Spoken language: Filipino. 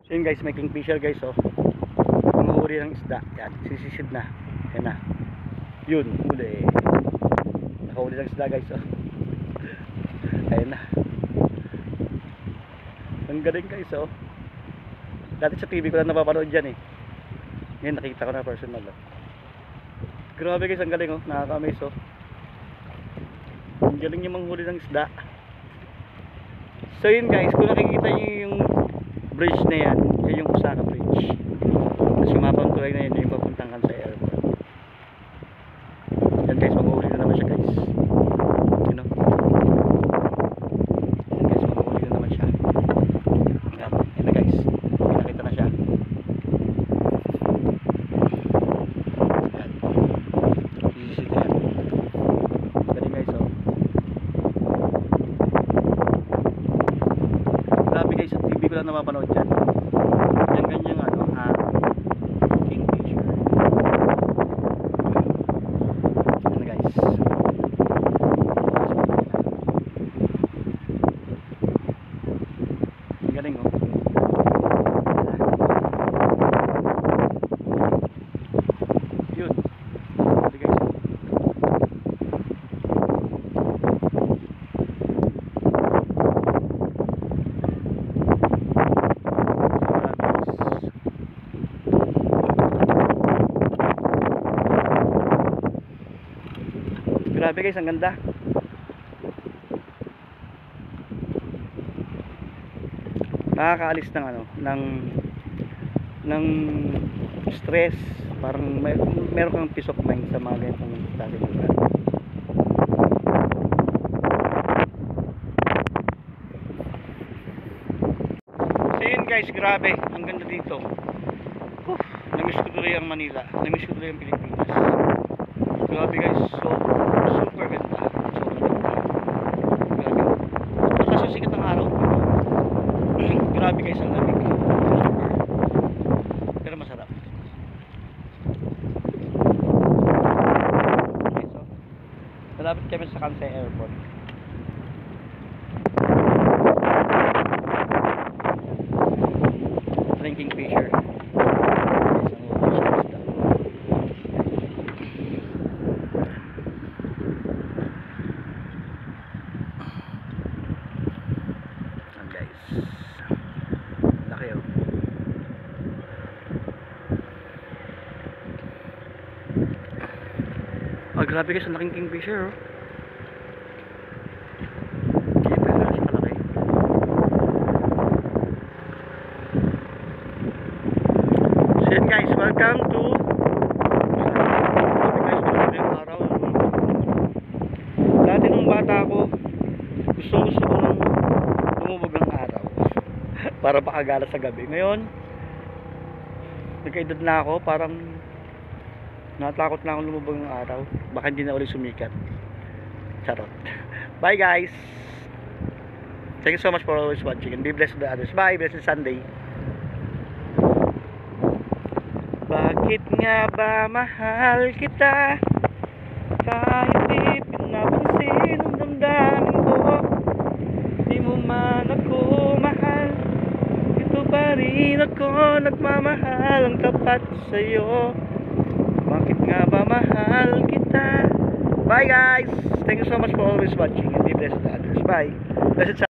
So yun guys, may kingfisher guys, oh. Panghuli ng isda. Yan, sisisid na. Yan na. Yun, huli. Nakahuli ng isda guys, oh. Ayan na. Ang galing guys, oh. Dati sa TV ko lang napapanood dyan eh. Ngayon nakita ko na personal, oh. Grabe guys, ang galing, oh. Nakaka-amaze, oh. Ang galing yung manghuli ng isda. So yun guys, kung nakikita nyo yung bridge na yan, yan yung Osaka Bridge. Tapos yung mapang tulay na yun, yung papuntang Kansai Airport. Yan guys, mag-uuli na naman siya guys. You know? Yan guys, mag-uuli na naman siya. Yan, yan na guys. Pinakita na siya. Yan. Sisisid yan. Galing guys, oh. Grabe guys, sa TV ko lang napapanood dyan. Yan ganyang ano, kingfisher. Yan guys. Ang galing, oh. Yun. Grabe guys. Grabe guys, ang ganda. Nakakaalis ng ano, ng stress. Parang meron kang peace of mind sa mga ganitong klase ng lugar. So yun guys, grabe, ang ganda dito. Namiss ko tuloy ang Manila, namiss ko tuloy ang Pilipinas. Grabe guys, super ganda. Sobrang ganda. Grabe. Lakas yung sikat ng araw. Grabe guys, ang lamig. Super. Pero masarap. Okay, so malapit kami sa Kansai Airport. Drinking fisher. Laki, oh. Oh, grabe guys, ang laking kingfisher, oh. Ayan, pero siya kalaki. So yun guys, welcome to grabe guys, welcome yung araw. Dati nung bata ako, gusto ko nung lumubog ng araw para pakagala sa gabi. Ngayon nagkaedad na ako, parang natakot na akong lumubog ng araw, baka hindi na ulit sumikat. Charot. Bye guys, thank you so much for always watching and be blessed with others. Bye, blessed Sunday. Bakit nga ba mahal kita kahit di pinapansin ang damdamin ko? Di mo man ako mahal, ito pa rin ako nagmamahal, ang tapat sa'yo. Bakit nga ba mahal kita? Bye guys, thank you so much for always watching and be blessed to others. Bye, blessed